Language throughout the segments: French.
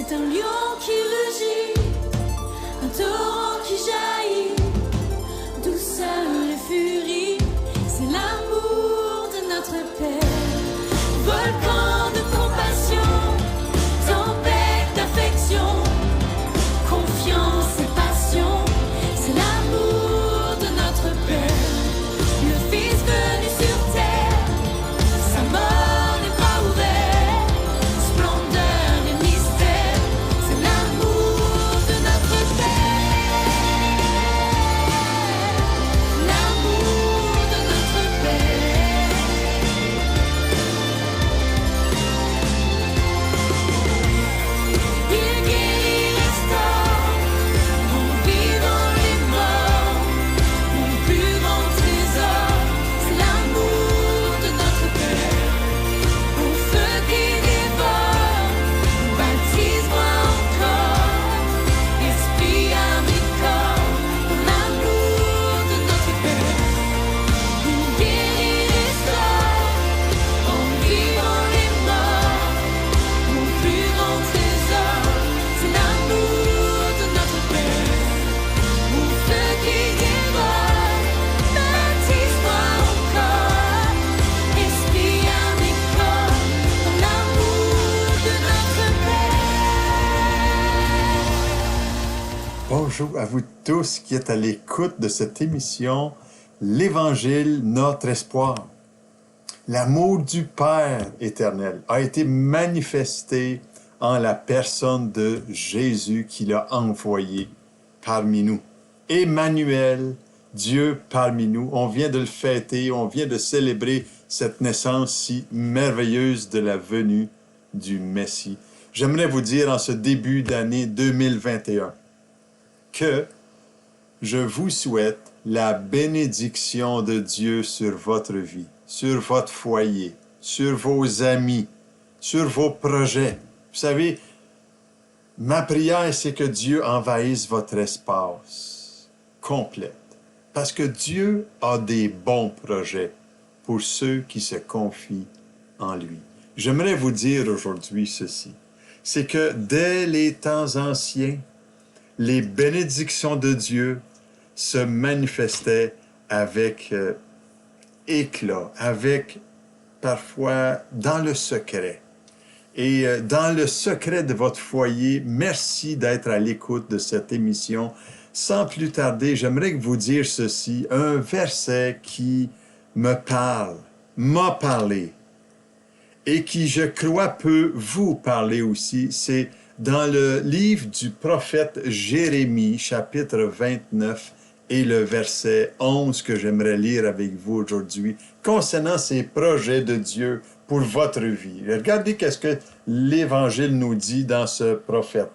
C'est un lion qui rugit, un torrent qui jaillit, d'où seule furie, c'est l'amour de notre Père. Volcan de compassion, tempête d'affection, confiance et passion, c'est l'amour de notre Père. Le Fils venu sur terre, sa mort les bras ouverts, splendeur et mystère, c'est l'amour de notre Père. L'amour de notre Père. Il guérit, restaure, en vivant les morts, mon plus grand trésor, c'est l'amour de notre Père. Au feu qui dévore, baptise-moi encore, esprit, âme et corps, pour l'amour de notre Père. Il guérit, restaure, en vivant les morts, mon plus grand trésor, c'est l'amour de notre Père. Au feu qui dévore, baptise-moi encore, esprit, âme et corps, pour l'amour de notre Père. Bonjour à vous tous qui êtes à l'écoute de cette émission L'Évangile, notre espoir. L'amour du Père éternel a été manifesté en la personne de Jésus qu'il a envoyé parmi nous. Emmanuel, Dieu parmi nous. On vient de le fêter, on vient de célébrer cette naissance si merveilleuse de la venue du Messie. J'aimerais vous dire en ce début d'année 2021 que je vous souhaite la bénédiction de Dieu sur votre vie, sur votre foyer, sur vos amis, sur vos projets. Vous savez, ma prière, c'est que Dieu envahisse votre espace complète. Parce que Dieu a des bons projets pour ceux qui se confient en lui. J'aimerais vous dire aujourd'hui ceci. C'est que dès les temps anciens, les bénédictions de Dieu se manifestaient avec éclat, avec parfois dans le secret. Et dans le secret de votre foyer, merci d'être à l'écoute de cette émission. Sans plus tarder, j'aimerais vous dire ceci, un verset qui me parle, m'a parlé, et qui, je crois, peut vous parler aussi. C'est dans le livre du prophète Jérémie, chapitre 29, et le verset 11 que j'aimerais lire avec vous aujourd'hui, concernant ces projets de Dieu pour votre vie. Regardez qu'est-ce que l'Évangile nous dit dans ce prophète.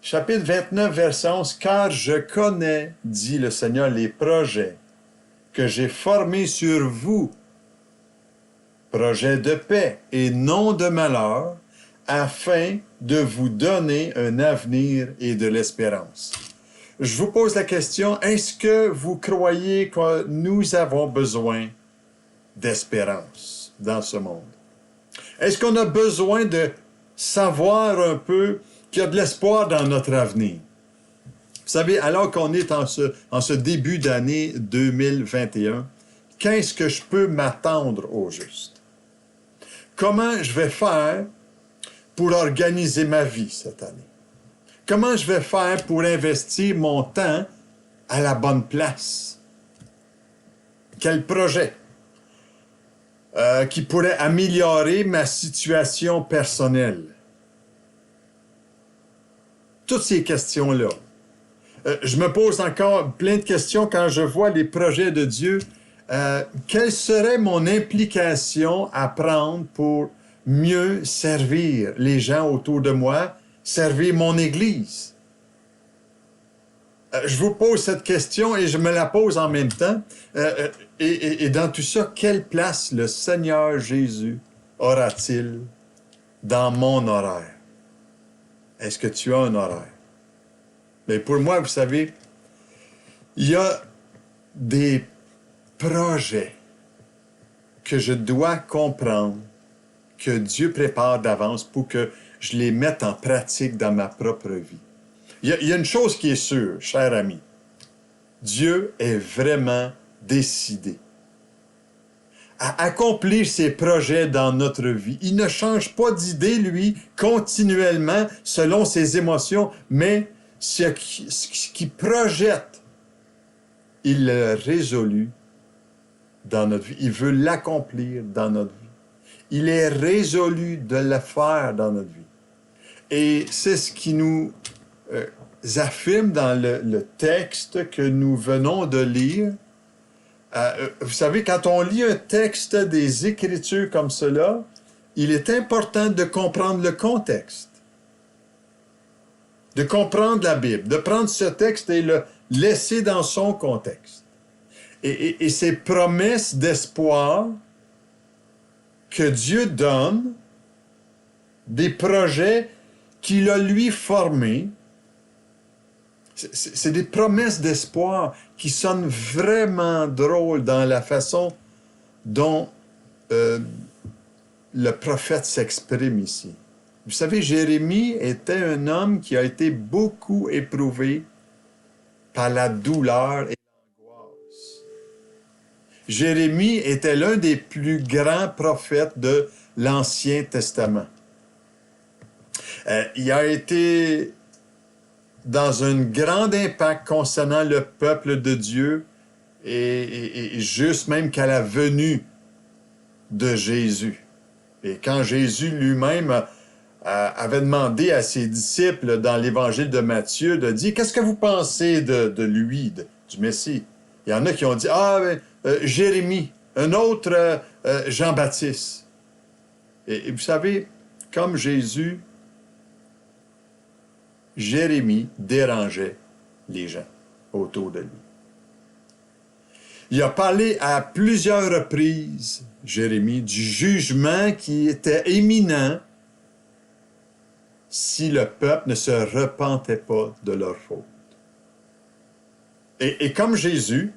Chapitre 29, verset 11, « Car je connais, dit le Seigneur, les projets que j'ai formés sur vous, projets de paix et non de malheur, afin de vous donner un avenir et de l'espérance. » Je vous pose la question, est-ce que vous croyez que nous avons besoin d'espérance dans ce monde? Est-ce qu'on a besoin de savoir un peu qu'il y a de l'espoir dans notre avenir? Vous savez, alors qu'on est en ce début d'année 2021, qu'est-ce que je peux m'attendre au juste? Comment je vais faire pour organiser ma vie cette année? Comment je vais faire pour investir mon temps à la bonne place? Quel projet qui pourrait améliorer ma situation personnelle? Toutes ces questions-là. Je me pose encore plein de questions quand je vois les projets de Dieu. Quelle serait mon implication à prendre pour mieux servir les gens autour de moi, servir mon Église? Je vous pose cette question et je me la pose en même temps. Et dans tout ça, quelle place le Seigneur Jésus aura-t-il dans mon horaire? Est-ce que tu as un horaire? Mais pour moi, vous savez, il y a des projets que je dois comprendre que Dieu prépare d'avance pour que je les mette en pratique dans ma propre vie. Il y a une chose qui est sûre, cher ami. Dieu est vraiment décidé à accomplir ses projets dans notre vie. Il ne change pas d'idée, lui, continuellement, selon ses émotions, mais ce qu'il projette, il l'a résolu dans notre vie. Il veut l'accomplir dans notre vie. Il est résolu de le faire dans notre vie. Et c'est ce qui nous affirme dans le texte que nous venons de lire. Vous savez, quand on lit un texte des Écritures comme cela, il est important de comprendre le contexte, de comprendre la Bible, de prendre ce texte et le laisser dans son contexte. Et ces promesses d'espoir que Dieu donne, des projets qu'il a lui formés, c'est des promesses d'espoir qui sonnent vraiment drôles dans la façon dont le prophète s'exprime ici. Vous savez, Jérémie était un homme qui a été beaucoup éprouvé par la douleur et l'angoisse. Jérémie était l'un des plus grands prophètes de l'Ancien Testament. Il a été dans un grand impact concernant le peuple de Dieu et juste même qu'à la venue de Jésus. Et quand Jésus lui-même avait demandé à ses disciples dans l'Évangile de Matthieu de dire « Qu'est-ce que vous pensez de lui, du Messie? » Il y en a qui ont dit « Ah, Jérémie, un autre Jean-Baptiste. » Et vous savez, comme Jésus, Jérémie dérangeait les gens autour de lui. Il a parlé à plusieurs reprises, Jérémie, du jugement qui était imminent si le peuple ne se repentait pas de leur faute. Et comme Jésus,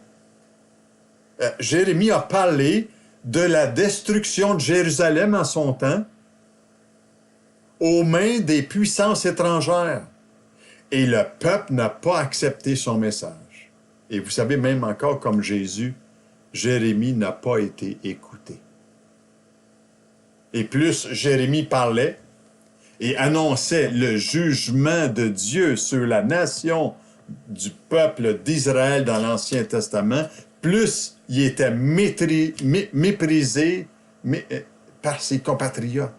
Jérémie a parlé de la destruction de Jérusalem en son temps aux mains des puissances étrangères. Et le peuple n'a pas accepté son message. Et vous savez, même encore comme Jésus, Jérémie n'a pas été écouté. Et plus Jérémie parlait et annonçait le jugement de Dieu sur la nation du peuple d'Israël dans l'Ancien Testament, plus il était méprisé par ses compatriotes.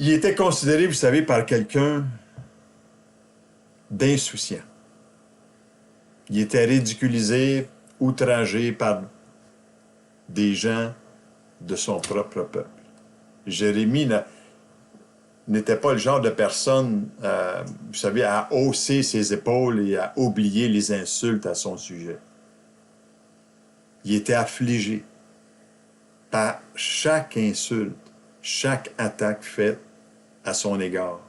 Il était considéré, vous savez, par quelqu'un d'insouciant. Il était ridiculisé, outragé par des gens de son propre peuple. Jérémie n'était pas le genre de personne, vous savez, à hausser ses épaules et à oublier les insultes à son sujet. Il était affligé par chaque insulte, chaque attaque faite à son égard.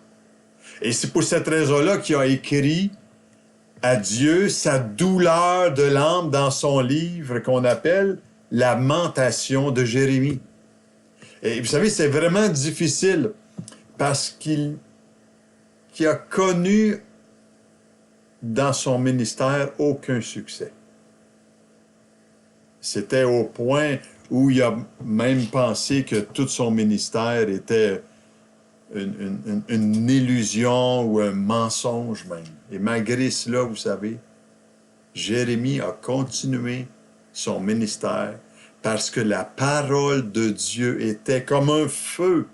Et c'est pour cette raison-là qu'il a écrit à Dieu sa douleur de l'âme dans son livre qu'on appelle « Lamentation de Jérémie ». Et vous savez, c'est vraiment difficile parce qu'il a connu dans son ministère aucun succès. C'était au point où il a même pensé que tout son ministère était une illusion ou un mensonge même. Et malgré cela, vous savez, Jérémie a continué son ministère parce que la parole de Dieu était comme un feu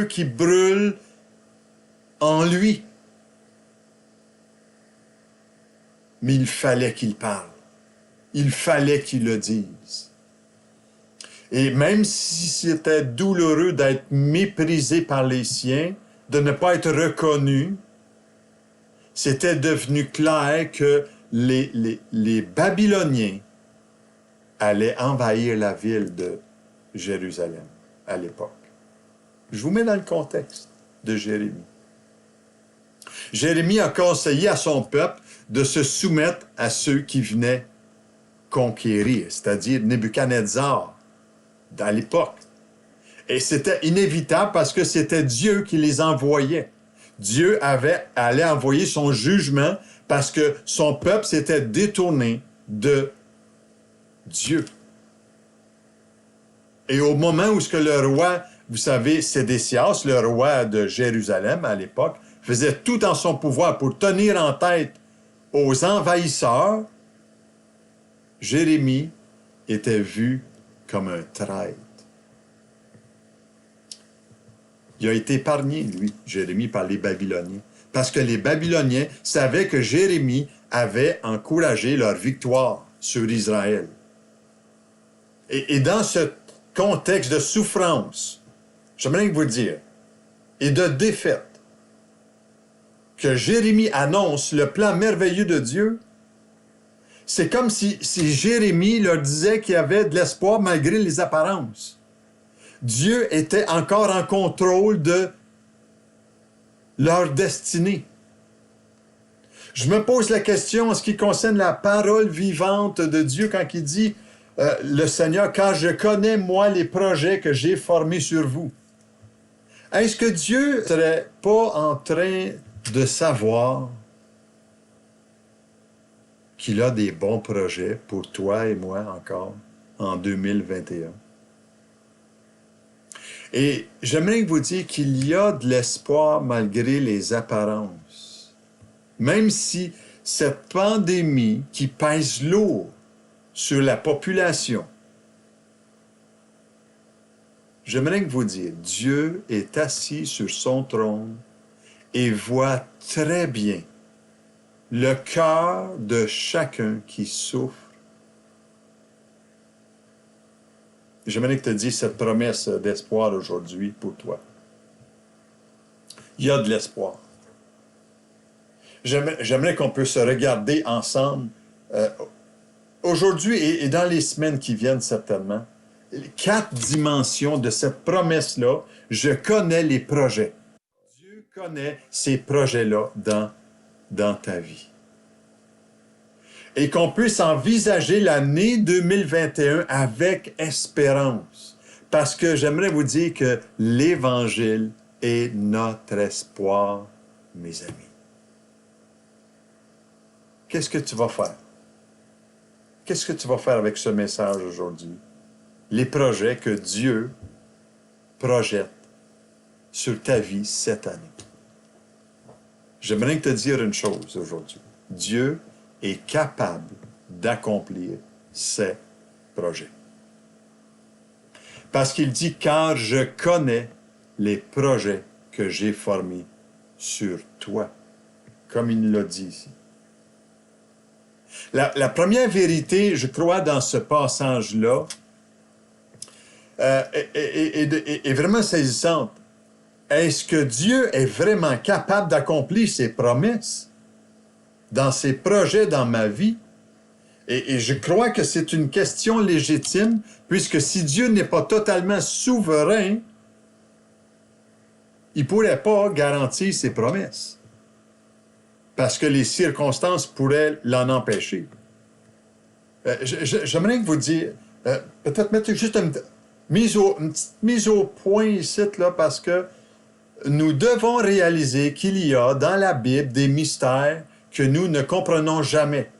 qui brûle en lui. Mais il fallait qu'il parle. Il fallait qu'il le dise. Et même si c'était douloureux d'être méprisé par les siens, de ne pas être reconnu, c'était devenu clair que les Babyloniens allaient envahir la ville de Jérusalem à l'époque. Je vous mets dans le contexte de Jérémie. Jérémie a conseillé à son peuple de se soumettre à ceux qui venaient conquérir, c'est-à-dire Nebuchadnezzar, à l'époque. Et c'était inévitable parce que c'était Dieu qui les envoyait. Dieu allait envoyer son jugement parce que son peuple s'était détourné de Dieu. Et au moment où le roi, vous savez, Sédécias, le roi de Jérusalem à l'époque, faisait tout en son pouvoir pour tenir en tête aux envahisseurs, Jérémie était vu comme un traître. Il a été épargné, lui, Jérémie, par les Babyloniens, parce que les Babyloniens savaient que Jérémie avait encouragé leur victoire sur Israël. Et dans ce contexte de souffrance, j'aimerais vous dire, et de défaite, que Jérémie annonce le plan merveilleux de Dieu, c'est comme si Jérémie leur disait qu'il y avait de l'espoir malgré les apparences. Dieu était encore en contrôle de leur destinée. Je me pose la question en ce qui concerne la parole vivante de Dieu quand il dit le Seigneur, car je connais, moi, les projets que j'ai formés sur vous. Est-ce que Dieu ne serait pas en train de savoir qu'il a des bons projets pour toi et moi encore en 2021? Et j'aimerais vous dire qu'il y a de l'espoir malgré les apparences. Même si cette pandémie qui pèse lourd sur la population, j'aimerais vous dire, Dieu est assis sur son trône et voit très bien le cœur de chacun qui souffre. J'aimerais que tu dises cette promesse d'espoir aujourd'hui pour toi. Il y a de l'espoir. J'aimerais qu'on puisse se regarder ensemble aujourd'hui et dans les semaines qui viennent certainement. 4 dimensions de cette promesse-là. Je connais les projets. Dieu connaît ces projets-là dans ta vie. Et qu'on puisse envisager l'année 2021 avec espérance. Parce que j'aimerais vous dire que l'Évangile est notre espoir, mes amis. Qu'est-ce que tu vas faire? Qu'est-ce que tu vas faire avec ce message aujourd'hui? Les projets que Dieu projette sur ta vie cette année. J'aimerais te dire une chose aujourd'hui. Dieu est capable d'accomplir ses projets. Parce qu'il dit, car je connais les projets que j'ai formés sur toi, comme il l'a dit ici. La première vérité, je crois, dans ce passage-là, est vraiment saisissante. Est-ce que Dieu est vraiment capable d'accomplir ses promesses dans ses projets dans ma vie? Et je crois que c'est une question légitime, puisque si Dieu n'est pas totalement souverain, il ne pourrait pas garantir ses promesses. Parce que les circonstances pourraient l'en empêcher. J'aimerais vous dire, peut-être mettre juste une petite mise au point ici, là, parce que nous devons réaliser qu'il y a dans la Bible des mystères que nous ne comprenons jamais.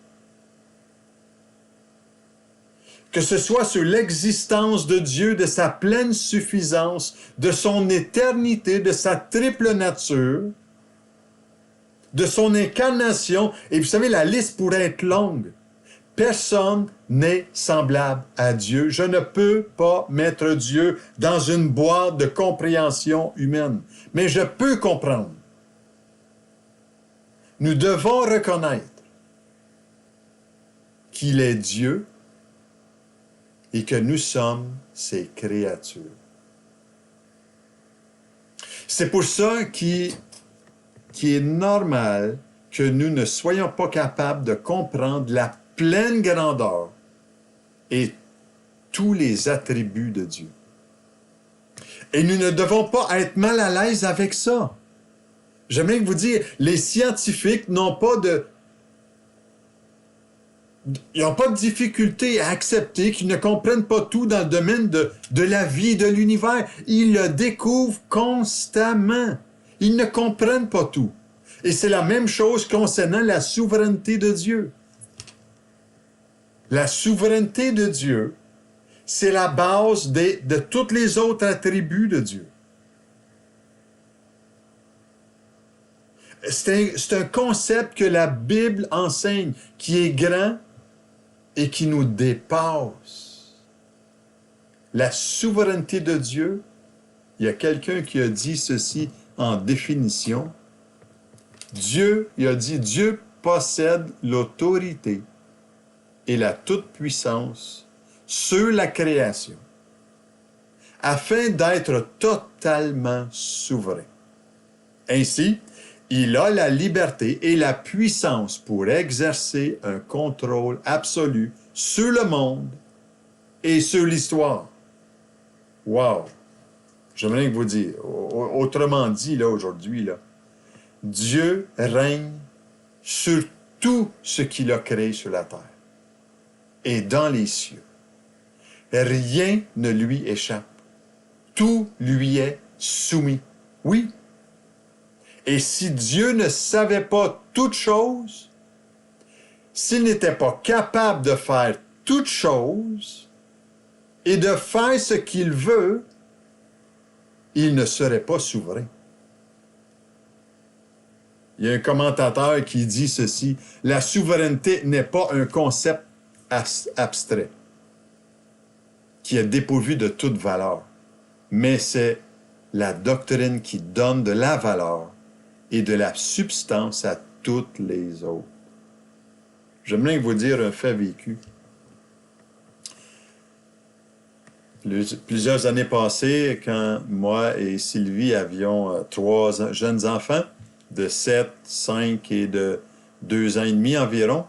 Que ce soit sur l'existence de Dieu, de sa pleine suffisance, de son éternité, de sa triple nature, de son incarnation, et vous savez, la liste pourrait être longue. Personne n'est semblable à Dieu. Je ne peux pas mettre Dieu dans une boîte de compréhension humaine, mais je peux comprendre. Nous devons reconnaître qu'il est Dieu et que nous sommes ses créatures. C'est pour ça qu'il est normal que nous ne soyons pas capables de comprendre la pleine grandeur et tous les attributs de Dieu. Et nous ne devons pas être mal à l'aise avec ça. J'aimerais vous dire, les scientifiques n'ont pas Ils n'ont pas de difficulté à accepter qu'ils ne comprennent pas tout dans le domaine de la vie et de l'univers. Ils le découvrent constamment. Ils ne comprennent pas tout. Et c'est la même chose concernant la souveraineté de Dieu. La souveraineté de Dieu, c'est la base de tous les autres attributs de Dieu. C'est un concept que la Bible enseigne, qui est grand et qui nous dépasse. La souveraineté de Dieu, il y a quelqu'un qui a dit ceci en définition. Il a dit, Dieu possède l'autorité et la toute-puissance sur la création, afin d'être totalement souverain. Ainsi, il a la liberté et la puissance pour exercer un contrôle absolu sur le monde et sur l'histoire. Wow! J'aimerais vous dire, autrement dit, là, aujourd'hui, là, Dieu règne sur tout ce qu'il a créé sur la terre et dans les cieux. Rien ne lui échappe. Tout lui est soumis. Oui. Et si Dieu ne savait pas toutes choses, s'il n'était pas capable de faire toutes choses et de faire ce qu'il veut, il ne serait pas souverain. Il y a un commentateur qui dit ceci, « La souveraineté n'est pas un concept abstrait qui est dépourvu de toute valeur, mais c'est la doctrine qui donne de la valeur et de la substance à toutes les autres. » J'aimerais vous dire un fait vécu. Plusieurs années passées, quand moi et Sylvie avions 3 jeunes enfants de 7, 5 et de 2 ans et demi environ,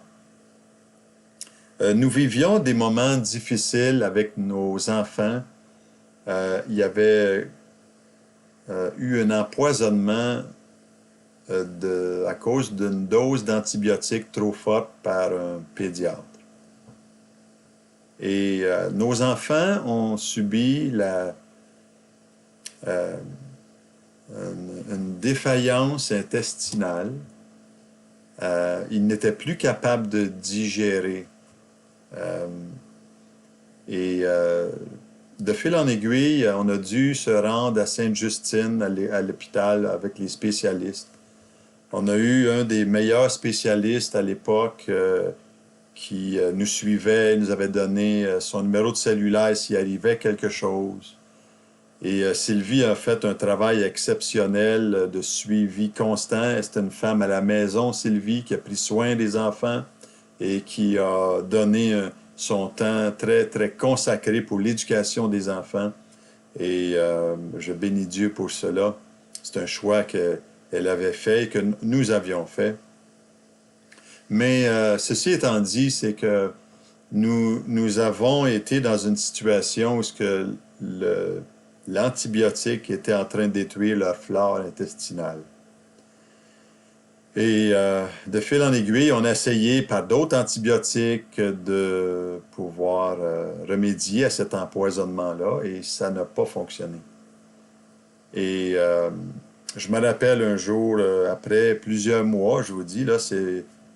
nous vivions des moments difficiles avec nos enfants. Il y avait eu un empoisonnement à cause d'une dose d'antibiotiques trop forte par un pédiatre. Et nos enfants ont subi une défaillance intestinale. Ils n'étaient plus capables de digérer. De fil en aiguille, on a dû se rendre à Sainte-Justine, à l'hôpital avec les spécialistes. On a eu un des meilleurs spécialistes à l'époque qui nous suivait, nous avait donné son numéro de cellulaire s'il arrivait quelque chose. Et Sylvie a fait un travail exceptionnel de suivi constant. C'était une femme à la maison, Sylvie, qui a pris soin des enfants et qui a donné son temps très, très consacré pour l'éducation des enfants. Et je bénis Dieu pour cela. C'est un choix qu'elle avait fait et que nous avions fait. Mais ceci étant dit, c'est que nous avons été dans une situation où l'antibiotique était en train de détruire leur flore intestinale. Et de fil en aiguille, on a essayé par d'autres antibiotiques de pouvoir remédier à cet empoisonnement-là et ça n'a pas fonctionné. Et je me rappelle un jour, après plusieurs mois, je vous dis, là,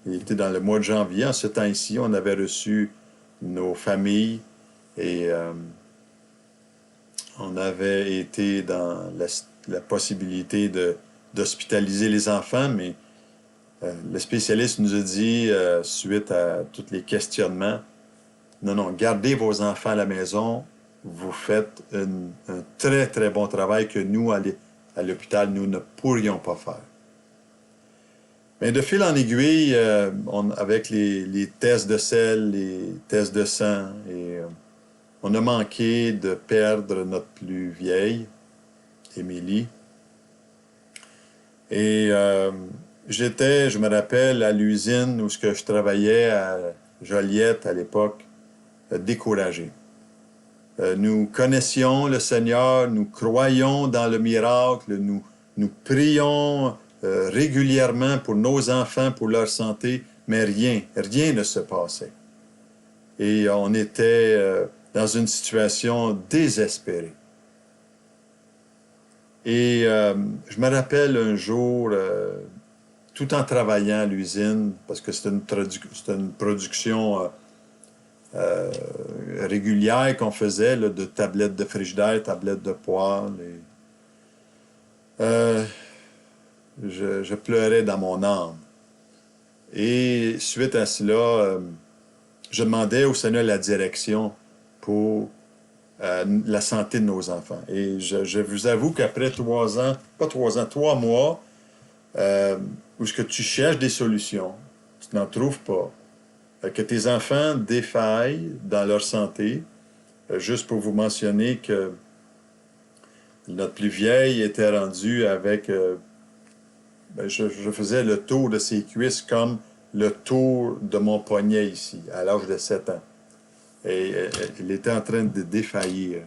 il était dans le mois de janvier, en ce temps-ci, on avait reçu nos familles et on avait été dans la possibilité d'hospitaliser les enfants, mais le spécialiste nous a dit, suite à tous les questionnements, non, gardez vos enfants à la maison, vous faites un très, très bon travail que nous, à l'hôpital, nous ne pourrions pas faire. Mais de fil en aiguille, avec les tests de sel, les tests de sang, et on a manqué de perdre notre plus vieille, Émilie. Et j'étais, je me rappelle, à l'usine où je travaillais à Joliette à l'époque, découragé. Nous connaissions le Seigneur, nous croyons dans le miracle, nous prions régulièrement pour nos enfants, pour leur santé, mais rien ne se passait. Et on était dans une situation désespérée. Et je me rappelle un jour, tout en travaillant à l'usine, parce que c'était une production régulière qu'on faisait, là, de tablettes de frigidaire, tablettes de poêle. Je pleurais dans mon âme. Et suite à cela, je demandais au Seigneur la direction pour la santé de nos enfants. Et je vous avoue qu'après 3 mois, où est-ce que tu cherches des solutions, tu n'en trouves pas, que tes enfants défaillent dans leur santé, juste pour vous mentionner que notre plus vieille était rendue avec... je faisais le tour de ses cuisses comme le tour de mon poignet ici, à l'âge de 7 ans. Et il était en train de défaillir.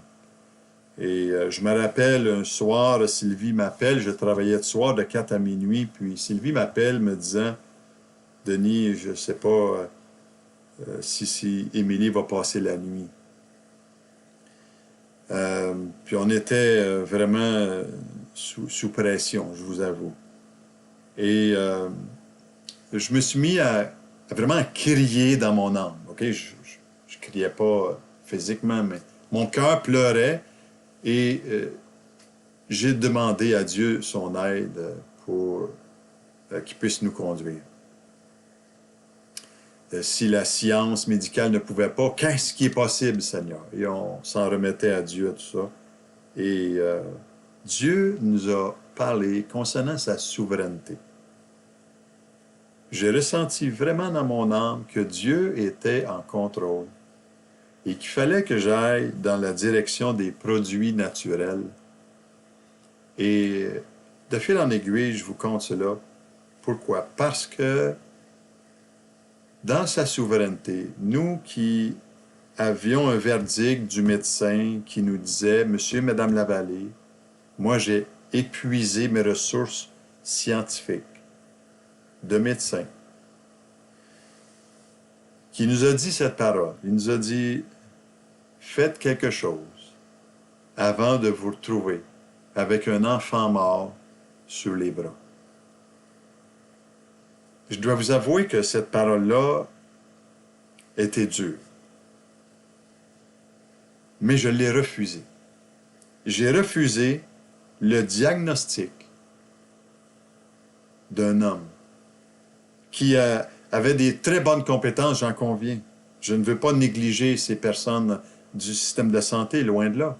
Et je me rappelle, un soir, Sylvie m'appelle, je travaillais le soir de 4 à minuit, puis Sylvie m'appelle me disant, « Denis, je ne sais pas si Émilie va passer la nuit. » Puis on était vraiment sous pression, je vous avoue. Et je me suis mis à vraiment crier dans mon âme. OK? Je criais pas physiquement, mais mon cœur pleurait et j'ai demandé à Dieu son aide pour qu'il puisse nous conduire. Si la science médicale ne pouvait pas, qu'est-ce qui est possible, Seigneur? Et on s'en remettait à Dieu, à tout ça. Et Dieu nous a parlé concernant sa souveraineté. J'ai ressenti vraiment dans mon âme que Dieu était en contrôle et qu'il fallait que j'aille dans la direction des produits naturels. Et de fil en aiguille, je vous conte cela. Pourquoi? Parce que dans sa souveraineté, nous qui avions un verdict du médecin qui nous disait « Monsieur, Madame Lavallée, moi j'ai épuisé mes ressources scientifiques de médecin, qui nous a dit cette parole. Il nous a dit, faites quelque chose avant de vous retrouver avec un enfant mort sur les bras. Je dois vous avouer que cette parole-là était dure. Mais je l'ai refusée. J'ai refusé le diagnostic d'un homme qui avait des très bonnes compétences, j'en conviens. Je ne veux pas négliger ces personnes du système de santé, loin de là.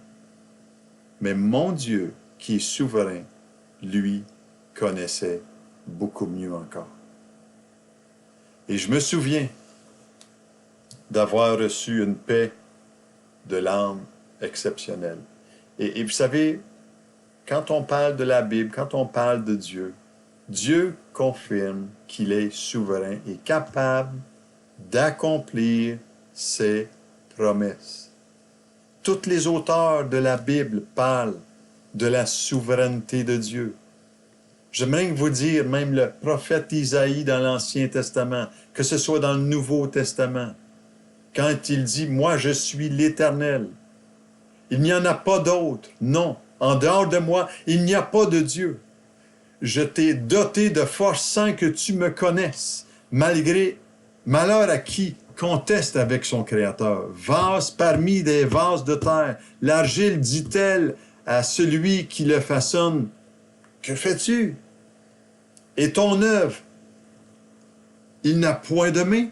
Mais mon Dieu, qui est souverain, lui, connaissait beaucoup mieux encore. Et je me souviens d'avoir reçu une paix de l'âme exceptionnelle. Et vous savez, quand on parle de la Bible, quand on parle de Dieu, Dieu confirme qu'il est souverain et capable d'accomplir ses promesses. Tous les auteurs de la Bible parlent de la souveraineté de Dieu. J'aimerais vous dire, même le prophète Isaïe dans l'Ancien Testament, que ce soit dans le Nouveau Testament, quand il dit « Moi, je suis l'Éternel », il n'y en a pas d'autre. Non, en dehors de moi, il n'y a pas de Dieu. Je t'ai doté de force sans que tu me connaisses, malgré malheur à qui conteste avec son Créateur. Vase parmi des vases de terre, l'argile dit-elle à celui qui le façonne, « Que fais-tu? Et ton œuvre, il n'a point de main.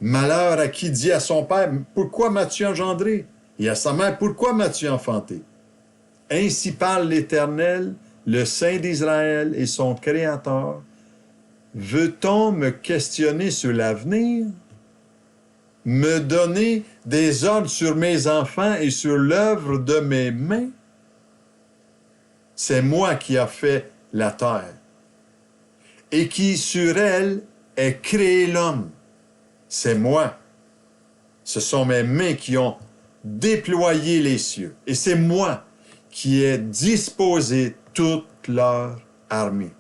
Malheur à qui dit à son père, « Pourquoi m'as-tu engendré? » Et à sa mère, « Pourquoi m'as-tu enfanté? » Ainsi parle l'Éternel, le Saint d'Israël et son Créateur. Veut-on me questionner sur l'avenir? Me donner des ordres sur mes enfants et sur l'œuvre de mes mains? C'est moi qui ai fait la terre et qui sur elle ai créé l'homme. C'est moi. Ce sont mes mains qui ont déployé les cieux. Et c'est moi qui ai disposé toute leur armée.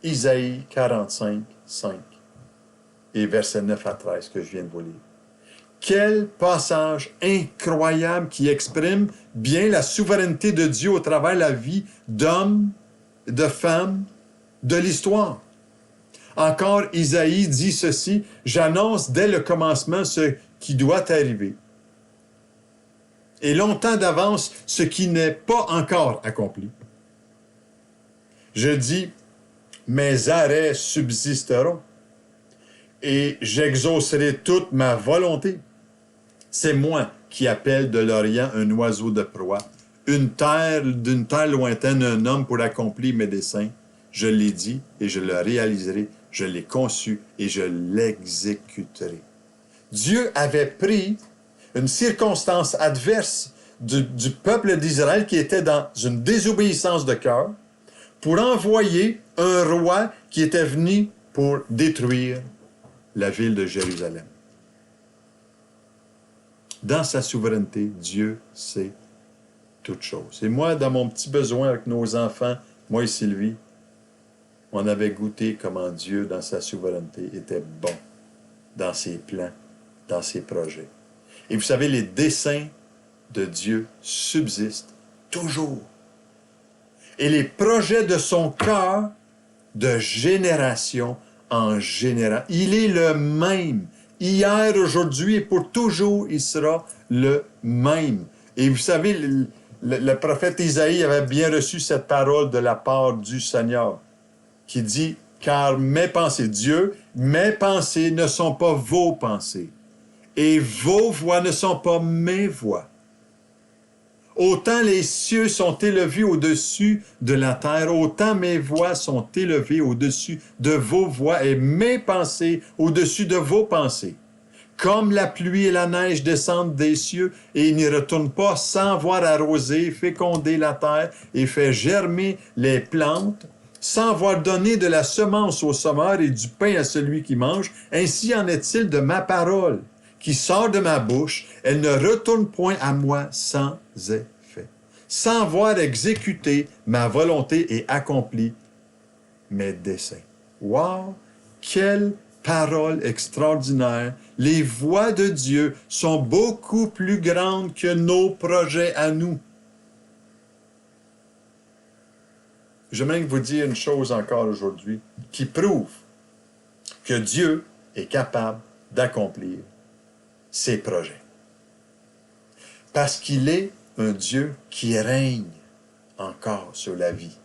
Isaïe 45, 5 et versets 9 à 13 que je viens de vous lire. Quel passage incroyable qui exprime bien la souveraineté de Dieu au travers de la vie d'hommes, de femmes, de l'histoire. Encore, Isaïe dit ceci, « J'annonce dès le commencement ce qui doit arriver. Et longtemps d'avance, ce qui n'est pas encore accompli. Je dis, mes arrêts subsisteront et j'exaucerai toute ma volonté. C'est moi qui appelle de l'Orient un oiseau de proie, d'une terre lointaine, un homme pour accomplir mes desseins. Je l'ai dit et je le réaliserai, je l'ai conçu et je l'exécuterai. » Dieu avait pris une circonstance adverse du peuple d'Israël qui était dans une désobéissance de cœur pour envoyer un roi qui était venu pour détruire la ville de Jérusalem. Dans sa souveraineté, Dieu sait toutes choses. Et moi, dans mon petit besoin avec nos enfants, moi et Sylvie, on avait goûté comment Dieu, dans sa souveraineté, était bon dans ses plans, dans ses projets. Et vous savez, les desseins de Dieu subsistent toujours. Et les projets de son cœur, de génération en génération, il est le même. Hier, aujourd'hui et pour toujours, il sera le même. Et vous savez, le prophète Isaïe avait bien reçu cette parole de la part du Seigneur, qui dit, « Car mes pensées, Dieu, mes pensées ne sont pas vos pensées, et vos voix ne sont pas mes voix. Autant les cieux sont élevés au-dessus de la terre, autant mes voix sont élevées au-dessus de vos voix et mes pensées au-dessus de vos pensées. Comme la pluie et la neige descendent des cieux et n'y retournent pas sans voir arroser, féconder la terre et faire germer les plantes, sans avoir donné de la semence au semeur et du pain à celui qui mange, ainsi en est-il de ma parole qui sort de ma bouche, elle ne retourne point à moi sans effet, sans avoir exécuté ma volonté et accompli mes desseins. » Wow! Quelle parole extraordinaire! Les voies de Dieu sont beaucoup plus grandes que nos projets à nous. J'aimerais vous dire une chose encore aujourd'hui qui prouve que Dieu est capable d'accomplir ses projets. Parce qu'il est un Dieu qui règne encore sur la vie.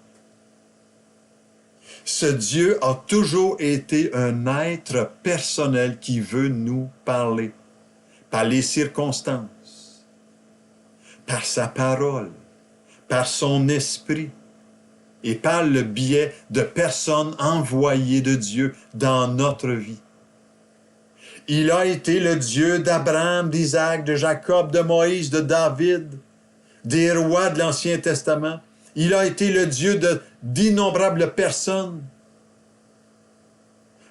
Ce Dieu a toujours été un être personnel qui veut nous parler par les circonstances, par sa parole, par son esprit et par le biais de personnes envoyées de Dieu dans notre vie. Il a été le Dieu d'Abraham, d'Isaac, de Jacob, de Moïse, de David, des rois de l'Ancien Testament. Il a été le Dieu d'innombrables personnes.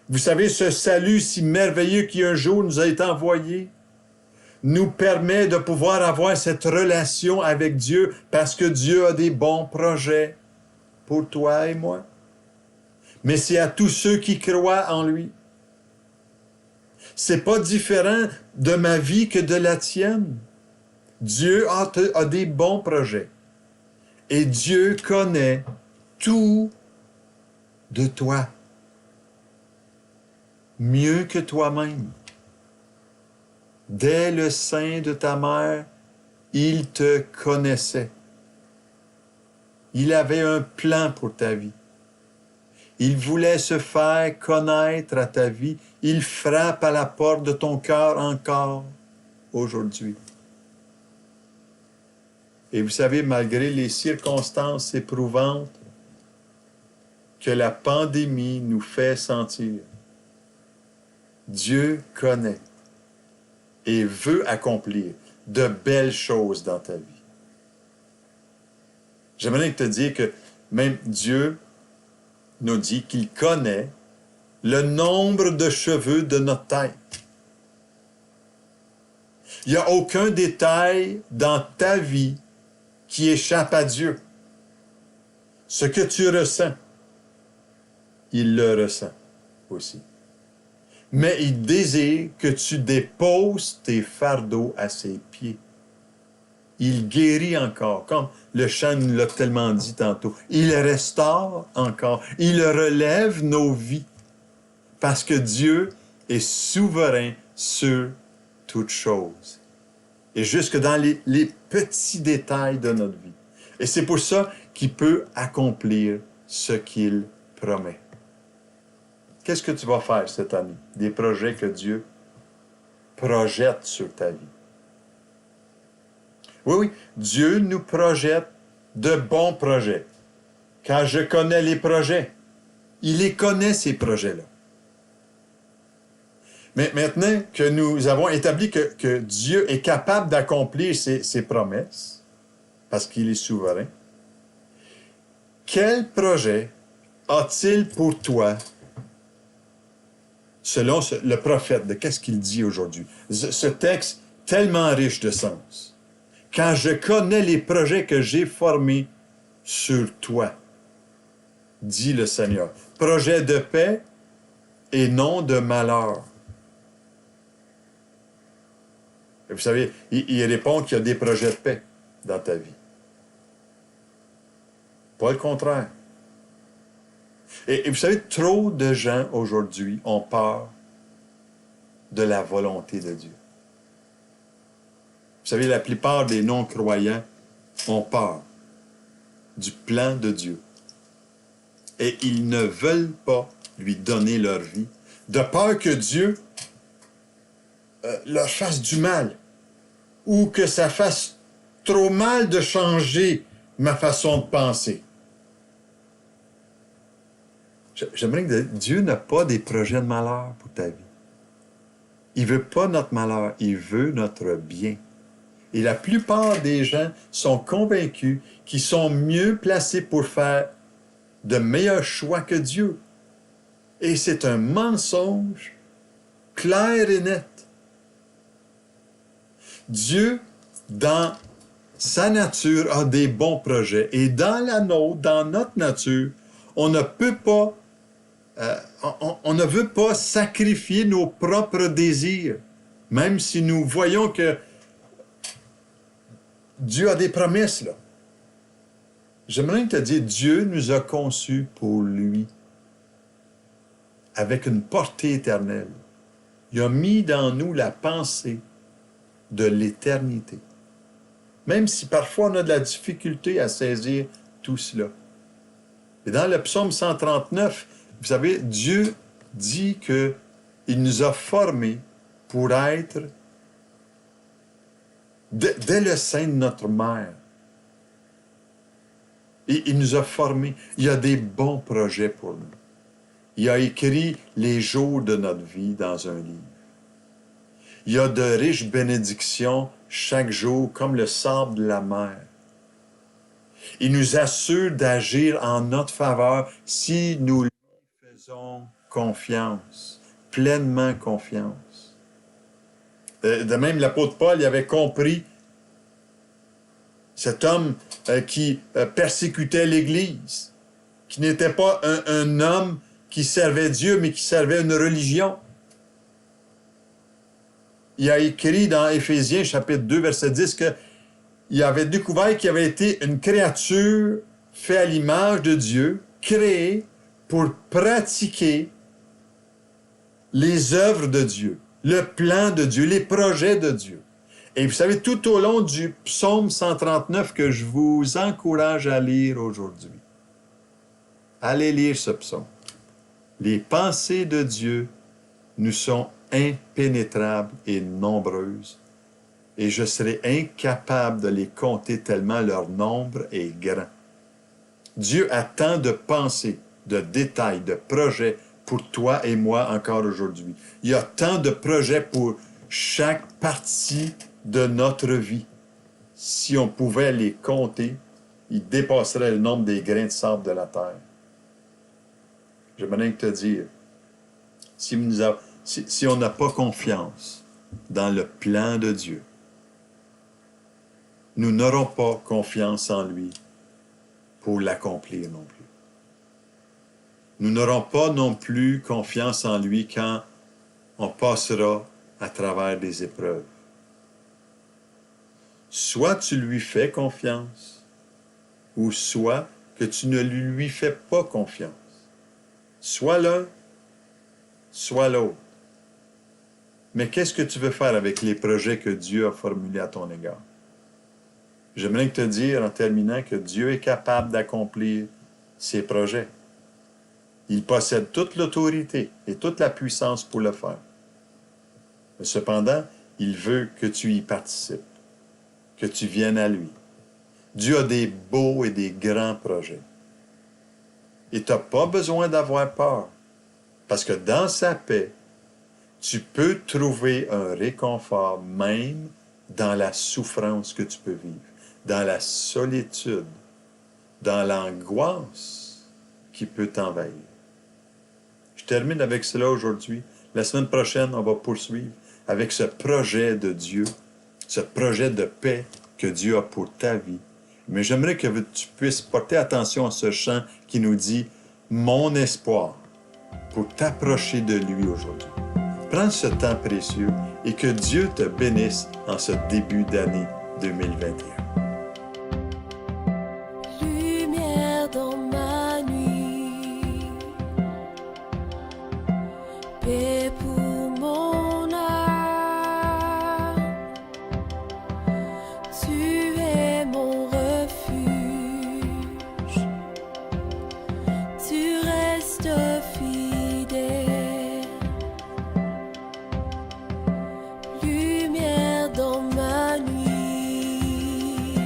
Vous savez, ce salut si merveilleux qui un jour nous a été envoyé nous permet de pouvoir avoir cette relation avec Dieu parce que Dieu a des bons projets pour toi et moi. Mais c'est à tous ceux qui croient en lui. C'est pas différent de ma vie que de la tienne. Dieu a des bons projets. Et Dieu connaît tout de toi. Mieux que toi-même. Dès le sein de ta mère, il te connaissait. Il avait un plan pour ta vie. Il voulait se faire connaître à ta vie. Il frappe à la porte de ton cœur encore aujourd'hui. Et vous savez, malgré les circonstances éprouvantes que la pandémie nous fait sentir, Dieu connaît et veut accomplir de belles choses dans ta vie. J'aimerais te dire que même Dieu nous dit qu'il connaît le nombre de cheveux de notre tête. Il n'y a aucun détail dans ta vie qui échappe à Dieu. Ce que tu ressens, il le ressent aussi. mais il désire que tu déposes tes fardeaux à ses pieds. Il guérit encore, comme le chant nous l'a tellement dit tantôt. Il restaure encore. Il relève nos vies. Parce que Dieu est souverain sur toutes choses. Et jusque dans les petits détails de notre vie. Et c'est pour ça qu'il peut accomplir ce qu'il promet. Qu'est-ce que tu vas faire cette année? Des projets que Dieu projette sur ta vie. Oui, oui, Dieu nous projette de bons projets. Quand je connais les projets, il les connaît, ces projets-là. Mais maintenant que nous avons établi que Dieu est capable d'accomplir ses promesses, parce qu'il est souverain, quel projet a-t-il pour toi, selon le prophète, de qu'est-ce qu'il dit aujourd'hui? Ce texte tellement riche de sens. Quand je connais les projets que j'ai formés sur toi, dit le Seigneur. Projet de paix et non de malheur. Et vous savez, il répond qu'il y a des projets de paix dans ta vie. Pas le contraire. Et vous savez, trop de gens aujourd'hui ont peur de la volonté de Dieu. Vous savez, la plupart des non-croyants ont peur du plan de Dieu. Et ils ne veulent pas lui donner leur vie, de peur que Dieu leur fasse du mal, ou que ça fasse trop mal de changer ma façon de penser. J'aimerais que Dieu n'a pas des projets de malheur pour ta vie. Il ne veut pas notre malheur, il veut notre bien. Et la plupart des gens sont convaincus qu'ils sont mieux placés pour faire de meilleurs choix que Dieu. Et c'est un mensonge clair et net. Dieu, dans sa nature, a des bons projets. Et dans la nôtre, dans notre nature, on ne peut pas, on ne veut pas sacrifier nos propres désirs, même si nous voyons que Dieu a des promesses, là. J'aimerais te dire, Dieu nous a conçus pour lui, avec une portée éternelle. Il a mis dans nous la pensée de l'éternité. Même si parfois on a de la difficulté à saisir tout cela. Et dans le psaume 139, vous savez, Dieu dit qu'il nous a formés pour être dès le sein de notre mère. Et il nous a formés. Il y a des bons projets pour nous. Il a écrit les jours de notre vie dans un livre. Il y a de riches bénédictions chaque jour, comme le sable de la mer. Il nous assure d'agir en notre faveur si nous lui faisons confiance, pleinement confiance. De même, l'apôtre Paul, il avait compris cet homme qui persécutait l'Église, qui n'était pas un homme qui servait Dieu, mais qui servait une religion. Il a écrit dans Éphésiens, chapitre 2, verset 10, qu'il avait découvert qu'il avait été une créature faite à l'image de Dieu, créée pour pratiquer les œuvres de Dieu, le plan de Dieu, les projets de Dieu. Et vous savez, tout au long du psaume 139 que je vous encourage à lire aujourd'hui, allez lire ce psaume. Les pensées de Dieu nous sont impénétrables et nombreuses, et je serais incapable de les compter tellement leur nombre est grand. Dieu a tant de pensées, de détails, de projets pour toi et moi encore aujourd'hui. Il y a tant de projets pour chaque partie de notre vie. Si on pouvait les compter, ils dépasseraient le nombre des grains de sable de la terre. J'aimerais te dire, si on n'a pas confiance dans le plan de Dieu, nous n'aurons pas confiance en lui pour l'accomplir non plus. Nous n'aurons pas non plus confiance en lui quand on passera à travers des épreuves. Soit tu lui fais confiance, ou soit que tu ne lui fais pas confiance. Soit l'un, soit l'autre. Mais qu'est-ce que tu veux faire avec les projets que Dieu a formulés à ton égard? J'aimerais te dire en terminant que Dieu est capable d'accomplir ses projets. Il possède toute l'autorité et toute la puissance pour le faire. Mais cependant, il veut que tu y participes, que tu viennes à lui. Dieu a des beaux et des grands projets. Et tu n'as pas besoin d'avoir peur, parce que dans sa paix, tu peux trouver un réconfort même dans la souffrance que tu peux vivre, dans la solitude, dans l'angoisse qui peut t'envahir. Je termine avec cela aujourd'hui. La semaine prochaine, on va poursuivre avec ce projet de Dieu, ce projet de paix que Dieu a pour ta vie. Mais j'aimerais que tu puisses porter attention à ce chant qui nous dit « Mon espoir » pour t'approcher de lui aujourd'hui. Prends ce temps précieux et que Dieu te bénisse en ce début d'année 2021. Lumière dans ma nuit, paix pour mon âme. Tu es mon refuge, tu restes fidèle. Lumière dans ma nuit.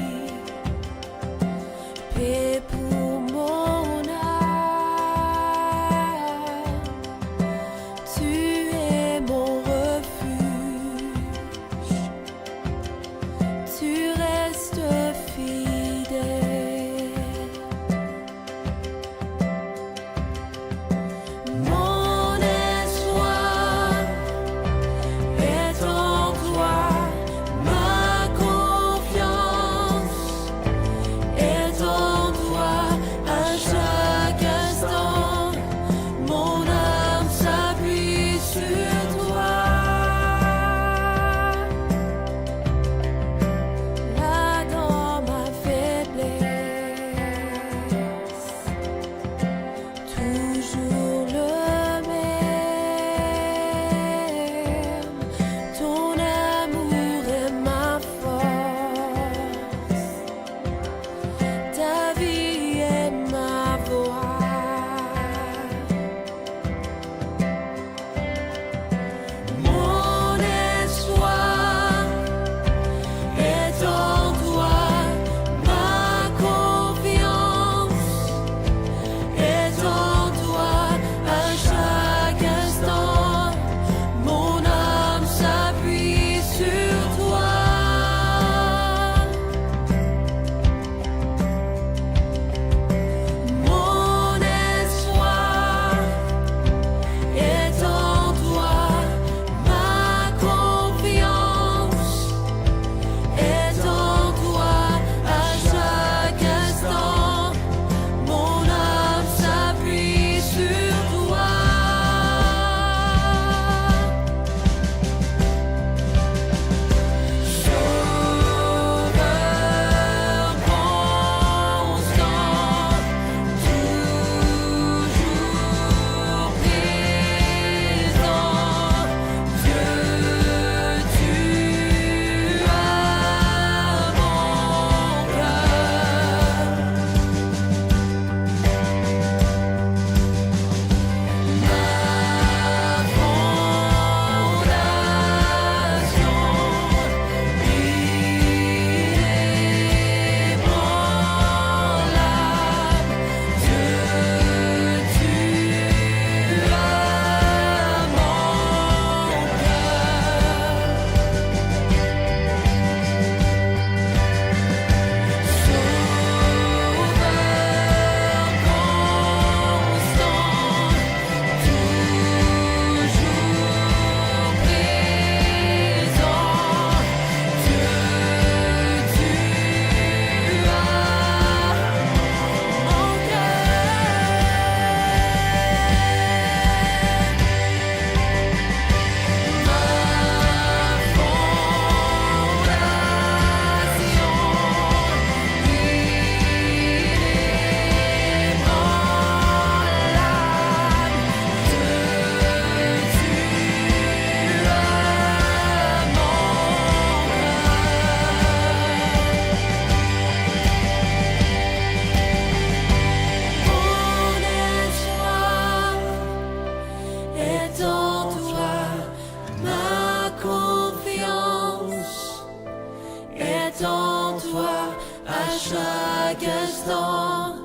devant toi à chaque instant.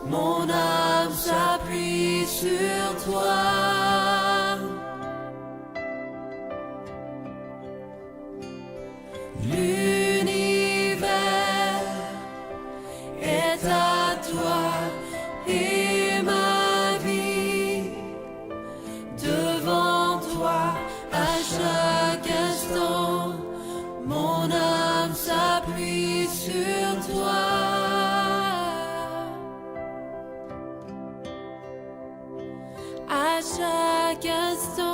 Mon âme s'appuie sur toi. L'univers est à toi et ma vie devant toi à chaque instant. Mon âme s'appuie sur toi. À chaque instant.